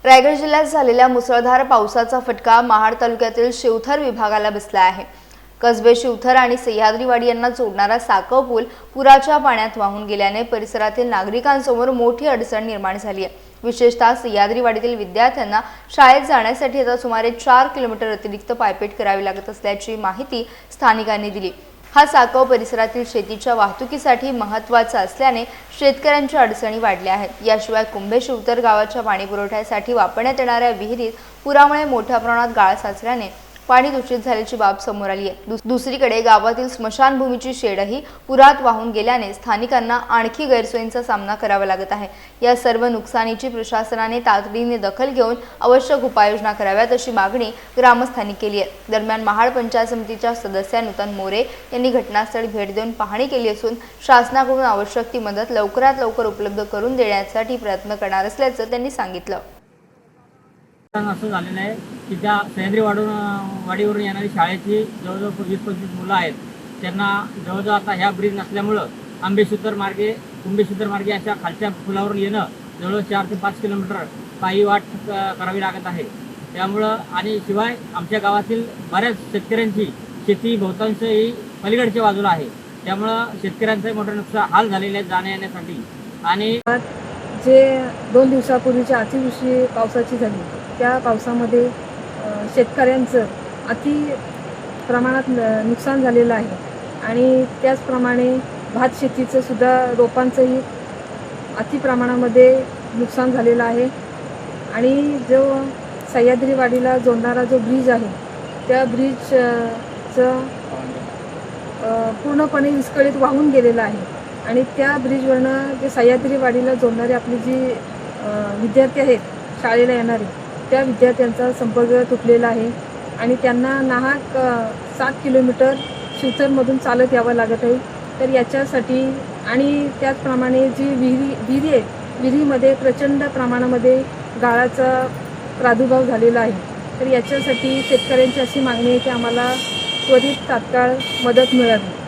रायगड जिल्ह्यात झालेल्या मुसळधार पावसाचा फटका महाड तालुक्यातील शिवथर विभागाला बसला आहे। कसबे शिवथर आणि सह्याद्रीवाडी यांना जोडणारा साकव पूल पुराच्या पाण्यात वाहून गेल्याने परिसरातील नागरिकांसमोर मोठी अडचण निर्माण झाली आहे। विशेषतः सह्याद्रीवाडीतील विद्यार्थ्यांना शाळेत जाण्यासाठी आता सुमारे 4 किलोमीटर अतिरिक्त पायपीट करावी लागत असल्याची माहिती स्थानिकांनी दिली। हा साकव परिसरातील शेतीच्या वाहतुकीसाठी महत्त्वाचा असल्याने शेतकऱ्यांच्या अडचणी वाढल्या आहेत। याशिवाय कुंभे शिवतर गावाच्या पाणीपुरवठ्यासाठी वापरण्यात येणाऱ्या विहिरीत पुरामुळे मोठ्या प्रमाणात गाळ साचल्याने पाणी दूषित झाल्याची बाब समोर आली आहे। दुसरीकडे गावातील स्मशानभूमीची शेडही पुरात वाहून गेल्याने स्थानिकांना आणखी गैरसोयींचा सामना करावा लागत आहे। या सर्व नुकसानीची प्रशासनाने तातडीने दखल घेऊन आवश्यक उपाययोजना कराव्यात अशी मागणी ग्रामस्थांनी केली आहे। दरम्यान महाड पंचायत समितीच्या सदस्य नूतन मोरे यांनी घटनास्थळी भेट देऊन पाहणी केली असून शासनाकडून आवश्यक ती मदत लवकरात लवकर उपलब्ध करून देण्यासाठी प्रयत्न करणार असल्याचं त्यांनी सांगितलं। असं झालेलं आहे की त्या सह्याद्रीवाडीवरून येणारी शाळेची जवळजवळ 20-25 मुलं आहेत। त्यांना जवळजवळ आता ह्या ब्रिज नसल्यामुळं कुंभे शिवतर मार्गे अशा खालच्या पुलावरून येणं जवळजवळ 4 ते 5 किलोमीटर पायी वाट करावी लागत आहे। त्यामुळं आणि शिवाय आमच्या गावातील बऱ्याच शेतकऱ्यांची शेती बहुतांश ही पलीकडच्या बाजूला आहे। त्यामुळं शेतकऱ्यांचं मोठं नुकसान हाल झालेले आहेत जाण्या येण्यासाठी। आणि जे 2 दिवसापूर्वीची अतिवृष्टी पावसाची झाली त्या पावसामध्ये शेतकऱ्यांचं अति प्रमाणात नुकसान झालेलं आहे आणि त्याचप्रमाणे भात शेतीचं सुद्धा रोपांचंही अति प्रमाणामध्ये नुकसान झालेलं आहे। आणि जो सह्याद्रीवाडीला जोडणारा जो ब्रिज आहे त्या ब्रिजचं पूर्णपणे विस्कळीत वाहून गेलेलं आहे आणि त्या ब्रिजवरनं जे सह्याद्रीवाडीला जोडणारे आपले जी विद्यार्थी आहेत शाळेला येणारे त्या विद्यार्थ्यांचा संपर्क तुटलेला आहे आणि त्यांना नाहक 7 किलोमीटर शिवथरमधून चालत यावं लागत आहे। तर याच्यासाठी आणि त्याचप्रमाणे जी विहिरी आहेत विहिरीमध्ये प्रचंड प्रमाणामध्ये गाळाचा प्रादुर्भाव झालेला आहे। तर याच्यासाठी शेतकऱ्यांची अशी मागणी आहे की आम्हाला त्वरित तात्काळ मदत मिळावी।